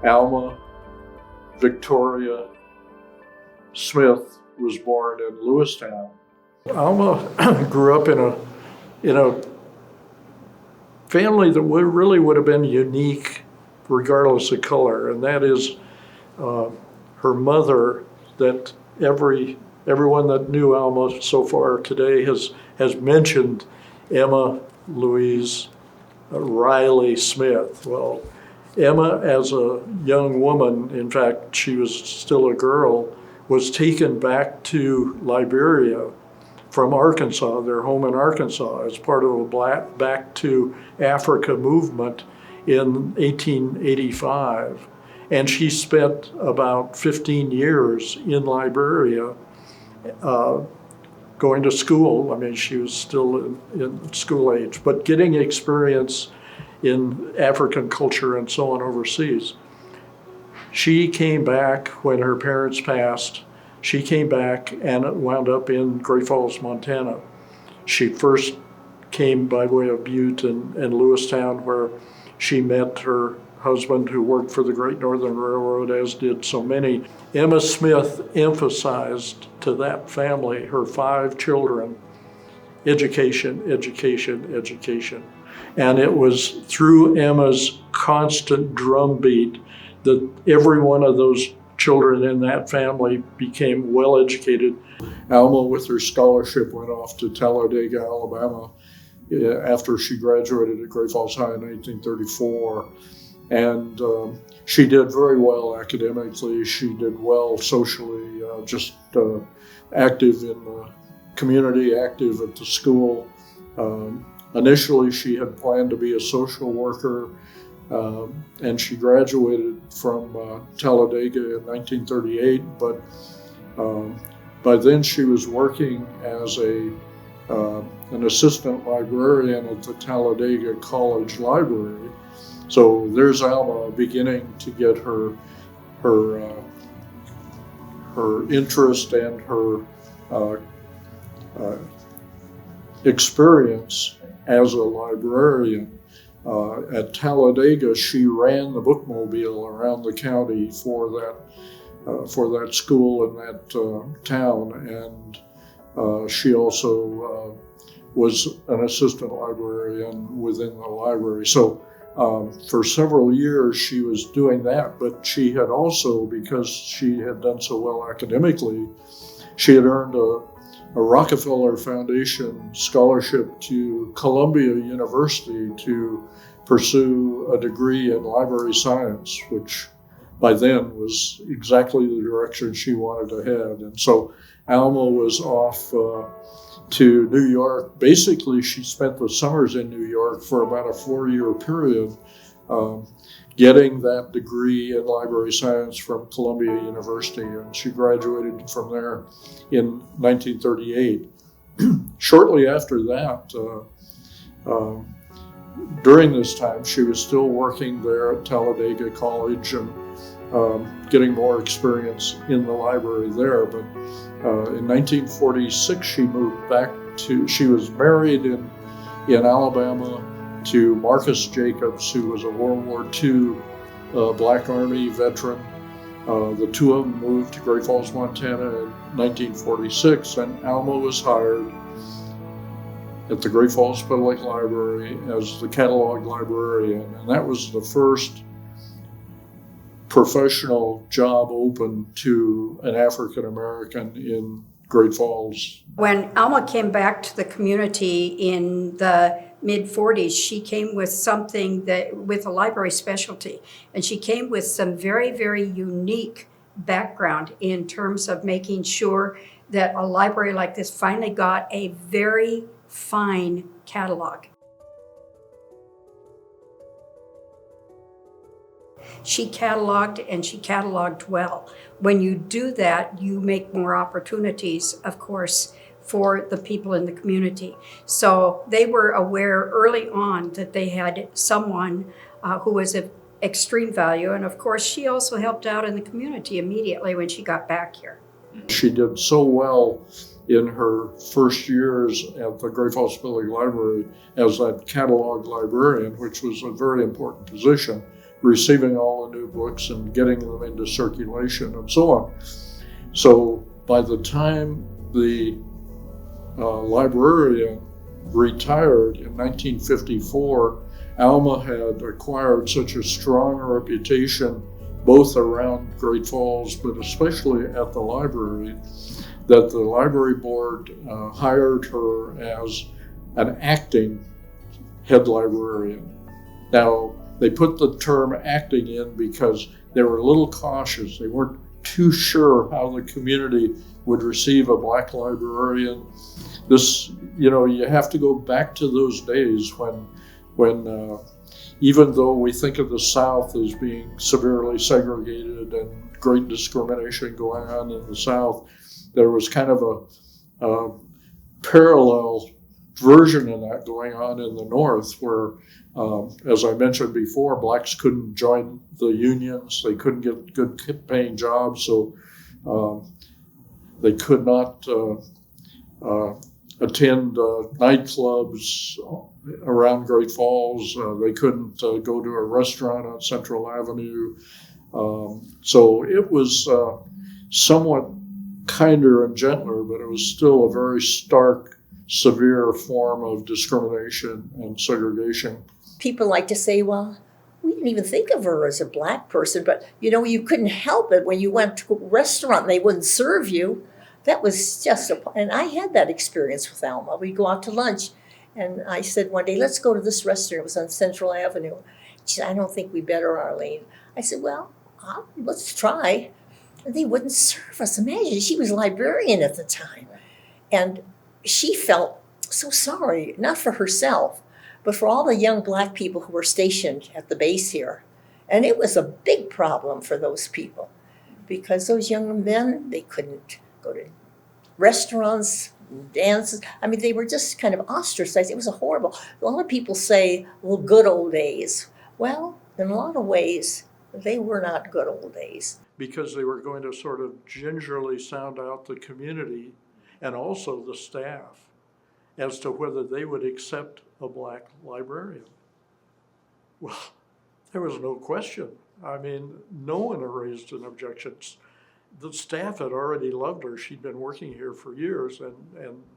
Alma Victoria Smith was born in Lewistown. Alma grew up in a family that really would have been unique regardless of color, and that is her mother, that everyone that knew Alma so far today has mentioned Emma Louise Riley Smith. Well, Emma, as a young woman, in fact, she was still a girl, was taken back to Liberia from Arkansas, their home in Arkansas, as part of a Back to Africa movement in 1885. And she spent about 15 years in Liberia going to school. I mean, she was still in school age, but getting experience in African culture and so on overseas. She came back when her parents passed. She came back and wound up in Great Falls, Montana. She first came by way of Butte and Lewistown, where she met her husband, who worked for the Great Northern Railroad, as did so many. Emma Smith emphasized to that family, her 5 children, education, education, education. And it was through Emma's constant drumbeat that every one of those children in that family became well educated. Alma, with her scholarship, went off to Talladega, Alabama, after she graduated at Great Falls High in 1934. And she did very well academically. She did well socially, active in the community, active at the school. Initially, she had planned to be a social worker, and she graduated from Talladega in 1938, but by then she was working as an assistant librarian at the Talladega College Library. So there's Alma beginning to get her interest and her experience as a librarian. At Talladega, she ran the bookmobile around the county for that school and that town, and she also was an assistant librarian within the library. So for several years she was doing that, but she had also, because she had done so well academically, she had earned a Rockefeller Foundation scholarship to Columbia University to pursue a degree in library science, which by then was exactly the direction she wanted to head. And so Alma was off to New York. Basically, she spent the summers in New York for about a 4-year period, getting that degree in library science from Columbia University, and she graduated from there in 1938. Shortly after that, during this time, she was still working there at Talladega College and getting more experience in the library there. But in 1946, she moved back she was married in Alabama, to Marcus Jacobs, who was a World War II Black Army veteran. The two of them moved to Great Falls, Montana in 1946, and Alma was hired at the Great Falls Public Library as the catalog librarian, and that was the first professional job open to an African American in Great Falls. When Alma came back to the community in the mid-40s, she came with with a library specialty, and she came with some very, very unique background in terms of making sure that a library like this finally got a very fine catalog. She cataloged, and she cataloged well. When you do that, you make more opportunities, of course, for the people in the community. So they were aware early on that they had someone who was of extreme value. And of course, she also helped out in the community immediately when she got back here. She did so well in her first years at the Great Falls Public Library as that catalog librarian, which was a very important position, receiving all the new books and getting them into circulation and so on. So by the time the librarian retired in 1954, Alma had acquired such a strong reputation both around Great Falls, but especially at the library, that the library board hired her as an acting head librarian. Now, they put the term acting in because they were a little cautious. They weren't too sure how the community would receive a Black librarian. This, you have to go back to those days when even though we think of the South as being severely segregated and great discrimination going on in the South, there was kind of a parallel version of that going on in the North, where, as I mentioned before, Blacks couldn't join the unions, they couldn't get good paying jobs, so they could not attend nightclubs around Great Falls. They couldn't go to a restaurant on Central Avenue. So it was somewhat kinder and gentler, but it was still a very stark, severe form of discrimination and segregation. People like to say, well, we didn't even think of her as a Black person, but you couldn't help it when you went to a restaurant and they wouldn't serve you. That was just and I had that experience with Alma. We'd go out to lunch, and I said one day, let's go to this restaurant. It was on Central Avenue. She said, I don't think we better, Arlene. I said, well, let's try. And they wouldn't serve us. Imagine, she was librarian at the time. And she felt so sorry, not for herself, but for all the young Black people who were stationed at the base here. And it was a big problem for those people, because those young men, they couldn't go to restaurants, dances. I mean, they were just kind of ostracized. It was horrible. A lot of people say, well, good old days. Well, in a lot of ways, they were not good old days. Because they were going to sort of gingerly sound out the community and also the staff as to whether they would accept a Black librarian. Well, there was no question. I mean, no one raised an objection. The staff had already loved her. She'd been working here for years, and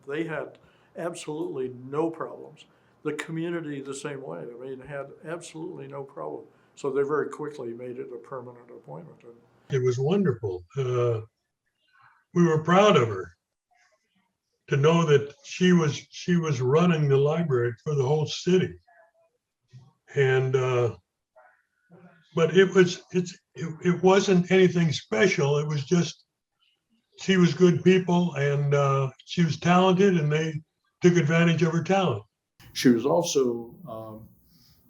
they had absolutely no problems. The community the same way. I mean, had absolutely no problem. So they very quickly made it a permanent appointment. It was wonderful. We were proud of her to know that she was running the library for the whole city. And but it wasn't anything special. It was just she was good people, and she was talented, and they took advantage of her talent. She was also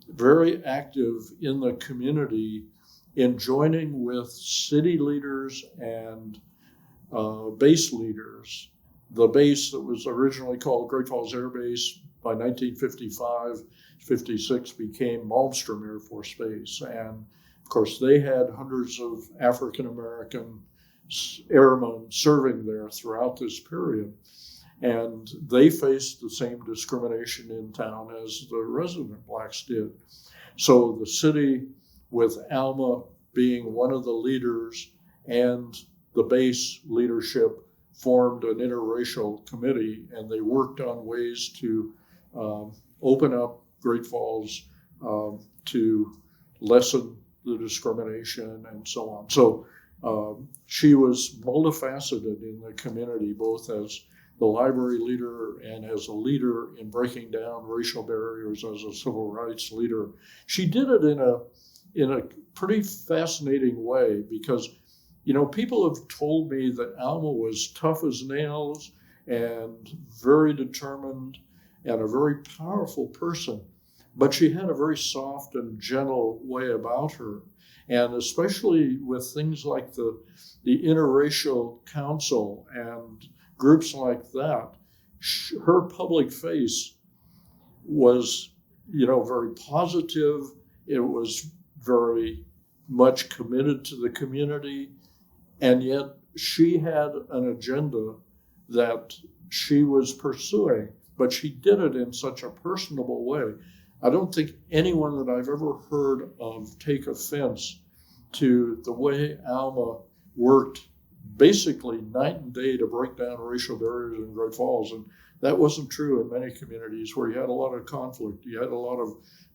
very active in the community in joining with city leaders and base leaders. The base that was originally called Great Falls Air Base by 1955-56 became Malmstrom Air Force Base. And of course, they had hundreds of African American airmen serving there throughout this period. And they faced the same discrimination in town as the resident blacks did. So the city, with Alma being one of the leaders and the base leadership, formed an interracial committee, and they worked on ways to open up Great Falls to lessen the discrimination and so on. So she was multifaceted in the community, both as the library leader and as a leader in breaking down racial barriers as a civil rights leader. She did it in a pretty fascinating way because, you know, people have told me that Alma was tough as nails and very determined and a very powerful person, but she had a very soft and gentle way about her. And especially with things like the interracial council and groups like that, her public face was, you know, very positive. It was very much committed to the community. And yet she had an agenda that she was pursuing, but she did it in such a personable way. I don't think anyone that I've ever heard of take offense to the way Alma worked basically night and day to break down racial barriers in Great Falls. And that wasn't true in many communities where you had a lot of conflict. You had a lot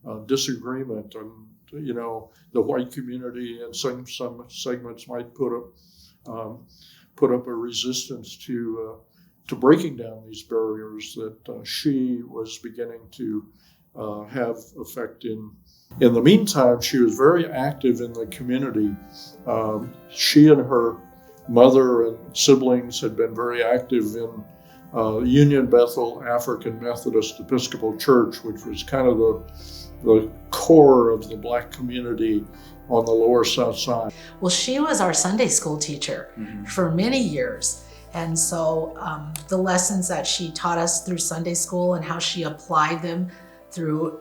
of disagreement, and, you know, the white community and some segments might put up a resistance to breaking down these barriers that she was beginning to have effect in. In the meantime, she was very active in the community. She and her mother and siblings had been very active in Union Bethel African Methodist Episcopal Church, which was kind of the core of the black community on the lower South Side. Well, she was our Sunday school teacher for many years. And so the lessons that she taught us through Sunday school and how she applied them through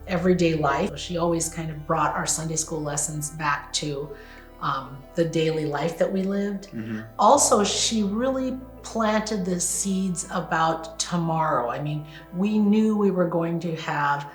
everyday life, she always kind of brought our Sunday school lessons back to the daily life that we lived. Also, she really planted the seeds about tomorrow. I mean, we knew we were going to have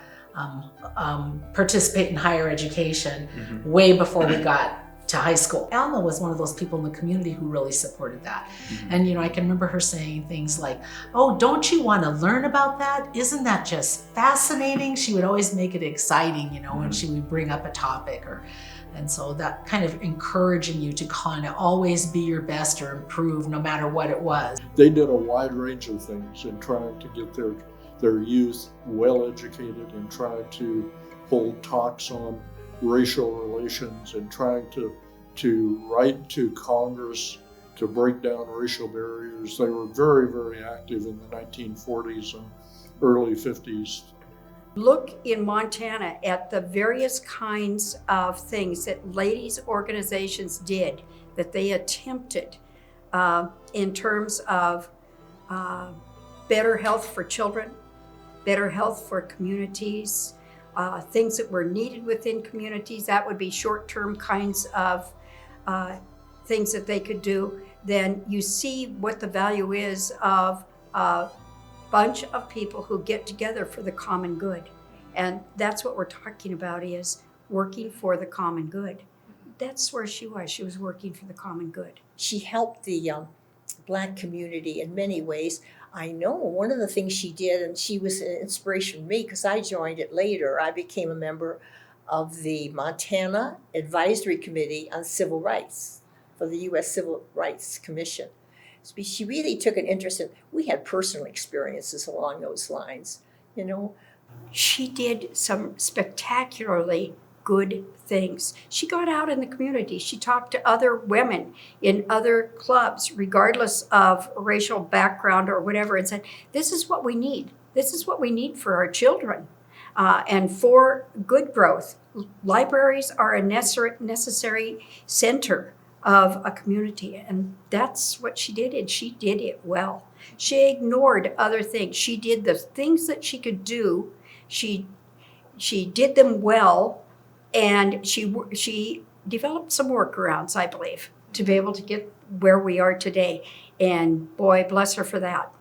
participate in higher education way before we got to high school. Alma was one of those people in the community who really supported that. And, you know, I can remember her saying things like, "Oh, don't you want to learn about that? Isn't that just fascinating?" She would always make it exciting, you know, when she would bring up a topic. And so that kind of encouraging you to kind of always be your best or improve no matter what it was. They did a wide range of things in trying to get their youth well educated, and trying to hold talks on racial relations, and trying to write to Congress to break down racial barriers. They were very, very active in the 1940s and early 50s. Look in Montana at the various kinds of things that ladies' organizations did, that they attempted in terms of better health for children, better health for communities, things that were needed within communities. That would be short-term kinds of things that they could do. Then you see what the value is of a bunch of people who get together for the common good. And that's what we're talking about, is working for the common good. That's where she was. She was working for the common good. She helped the Black community in many ways. I know one of the things she did, and she was an inspiration for me because I joined it later. I became a member of the Montana Advisory Committee on Civil Rights for the U.S. Civil Rights Commission. So she really took an interest in, we had personal experiences along those lines, you know. She did some spectacularly good things. She got out in the community. She talked to other women in other clubs, regardless of racial background or whatever, and said, this is what we need. This is what we need for our children and for good growth. Libraries are a necessary center of a community, and that's what she did, and she did it well. She ignored other things. She did the things that she could do. She did them well, and she developed some workarounds, I believe, to be able to get where we are today. And boy, bless her for that.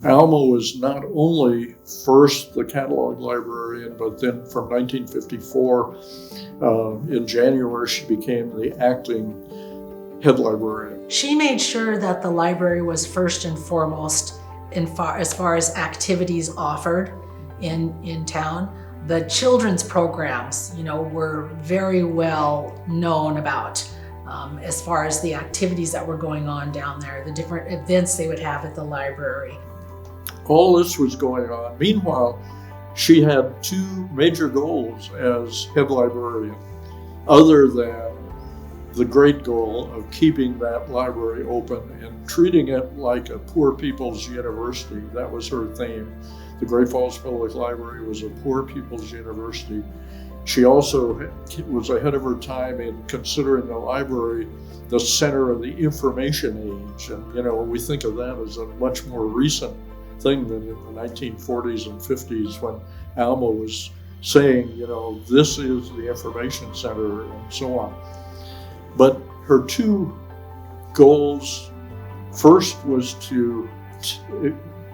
Alma was not only first the catalog librarian, but then from 1954, in January, she became the acting head librarian. She made sure that the library was first and foremost as far as activities offered in town. The children's programs, were very well known about as far as the activities that were going on down there, the different events they would have at the library. All this was going on. Meanwhile, she had two major goals as head librarian, other than the great goal of keeping that library open and treating it like a poor people's university. That was her theme. The Great Falls Public Library was a poor people's university. She also was ahead of her time in considering the library the center of the information age. And, we think of that as a much more recent thing than in the 1940s and 50s when Alma was saying, this is the information center and so on. But her two goals, first was to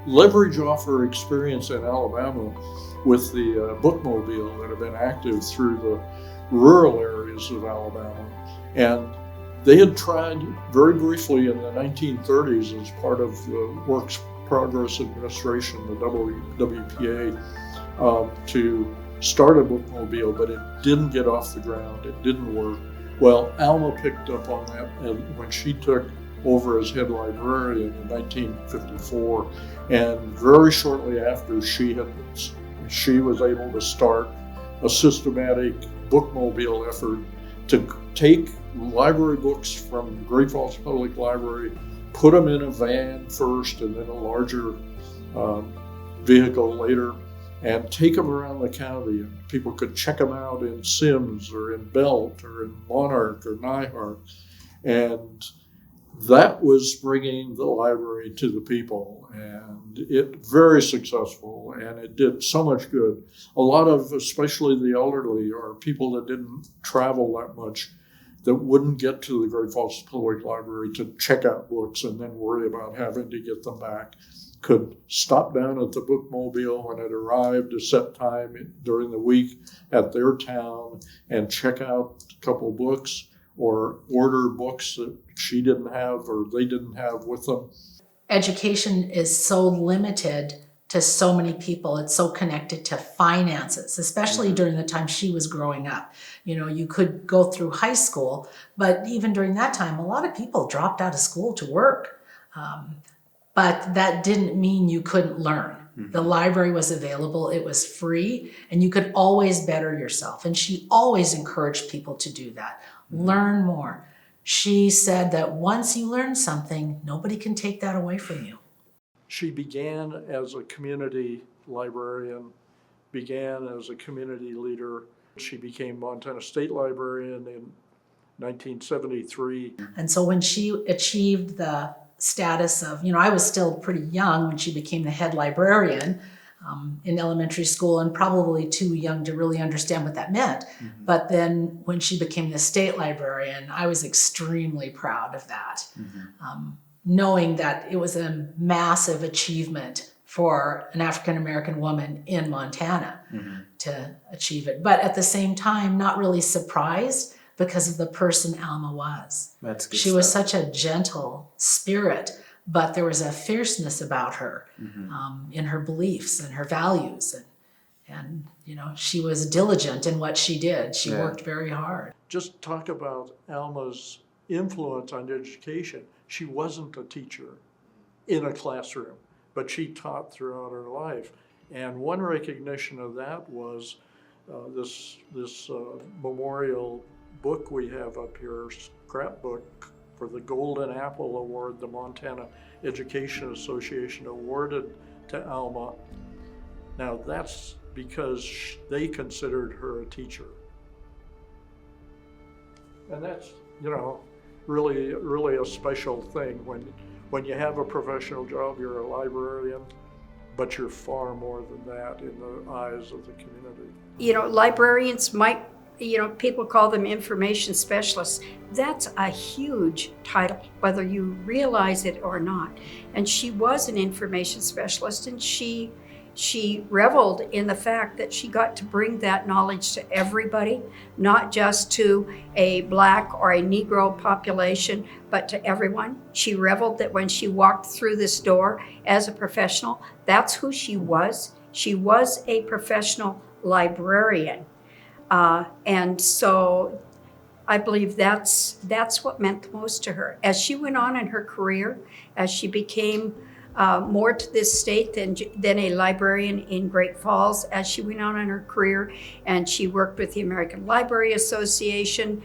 leverage off her experience in Alabama with the bookmobile that had been active through the rural areas of Alabama. And they had tried very briefly in the 1930s as part of the Works Progress Administration, the WPA, to start a bookmobile, but it didn't get off the ground. It didn't work. Well, Alma picked up on that, and when she took over as head librarian in 1954, and very shortly after, she was able to start a systematic bookmobile effort to take library books from Great Falls Public Library, put them in a van first and then a larger vehicle later, and take them around the county, and people could check them out in Sims or in Belt or in Monarch or Nyhart. And that was bringing the library to the people, and it very successful, and it did so much good. A lot of, especially the elderly or people that didn't travel that much, that wouldn't get to the Great Falls Public Library to check out books and then worry about having to get them back, could stop down at the bookmobile when it arrived a set time during the week at their town and check out a couple books or order books that she didn't have or they didn't have with them. Education is so limited to so many people. It's so connected to finances, especially during the time she was growing up. You could go through high school, but even during that time, a lot of people dropped out of school to work. But that didn't mean you couldn't learn. The library was available, it was free, and you could always better yourself. And she always encouraged people to do that. Learn more. She said that once you learn something, nobody can take that away from you. She began as a community librarian, began as a community leader. She became Montana State Librarian in 1973. And so when she achieved the status of, I was still pretty young when she became the head librarian in elementary school and probably too young to really understand what that meant. But then when she became the state librarian, I was extremely proud of that. Knowing that it was a massive achievement for an African-American woman in Montana to achieve it. But at the same time, not really surprised because of the person Alma was. That's good She stuff. was such a gentle spirit, but there was a fierceness about her in her beliefs and her values. And she was diligent in what she did. She worked very hard. Just talk about Alma's influence on education. She wasn't a teacher in a classroom, but she taught throughout her life. And one recognition of that was this memorial book we have up here, scrapbook for the Golden Apple Award the Montana Education Association awarded to Alma. Now that's because they considered her a teacher. And that's, really a special thing when you have a professional job, you're a librarian, but you're far more than that in the eyes of the community. Librarians might people call them information specialists. That's a huge title, whether you realize it or not. And she was an information specialist, and she reveled in the fact that she got to bring that knowledge to everybody, not just to a Black or a Negro population, but to everyone. She reveled that when she walked through this door as a professional, that's who she was. She was a professional librarian. And so I believe that's what meant the most to her. As she went on in her career, as she became more to this state than a librarian in Great Falls, as she went on in her career, and she worked with the American Library Association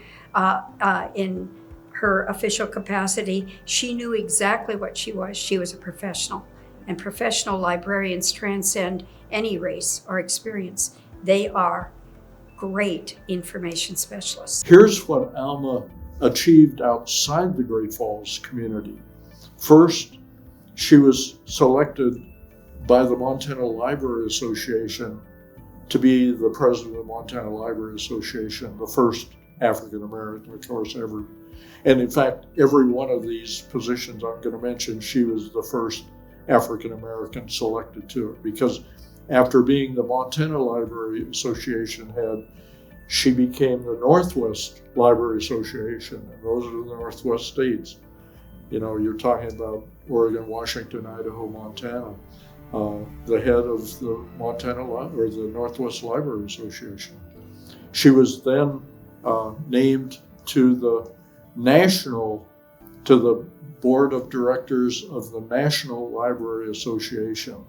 in her official capacity, she knew exactly what she was. She was a professional, and professional librarians transcend any race or experience. They are great information specialists. Here's what Alma achieved outside the Great Falls community. First, she was selected by the Montana Library Association to be the president of the Montana Library Association, the first African American, of course, ever. And in fact, every one of these positions I'm going to mention, she was the first African American selected to it, because after being the Montana Library Association head, she became the Northwest Library Association, and those are the Northwest states. You're talking about Oregon, Washington, Idaho, Montana, the head of the the Northwest Library Association. She was then named to the board of directors of the National Library Association.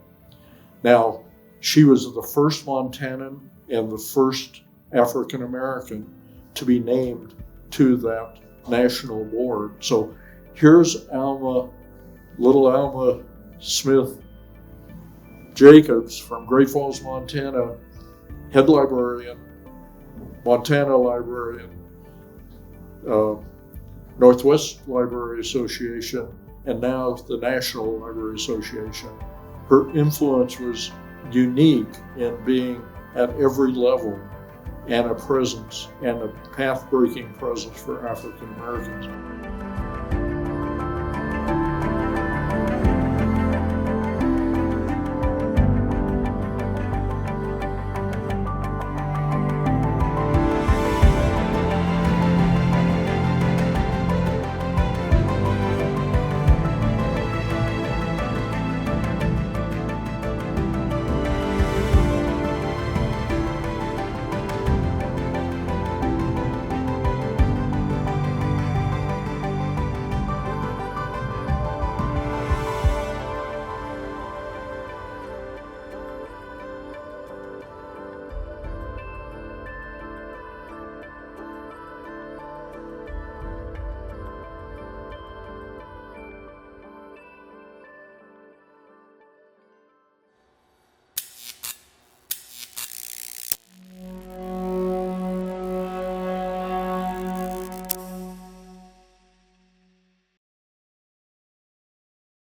Now, she was the first Montanan and the first African American to be named to that national board. So here's little Alma Smith Jacobs from Great Falls, Montana, head librarian, Montana librarian, Northwest Library Association, and now the National Library Association. Her influence was unique in being at every level and a presence, and a path-breaking presence for African Americans.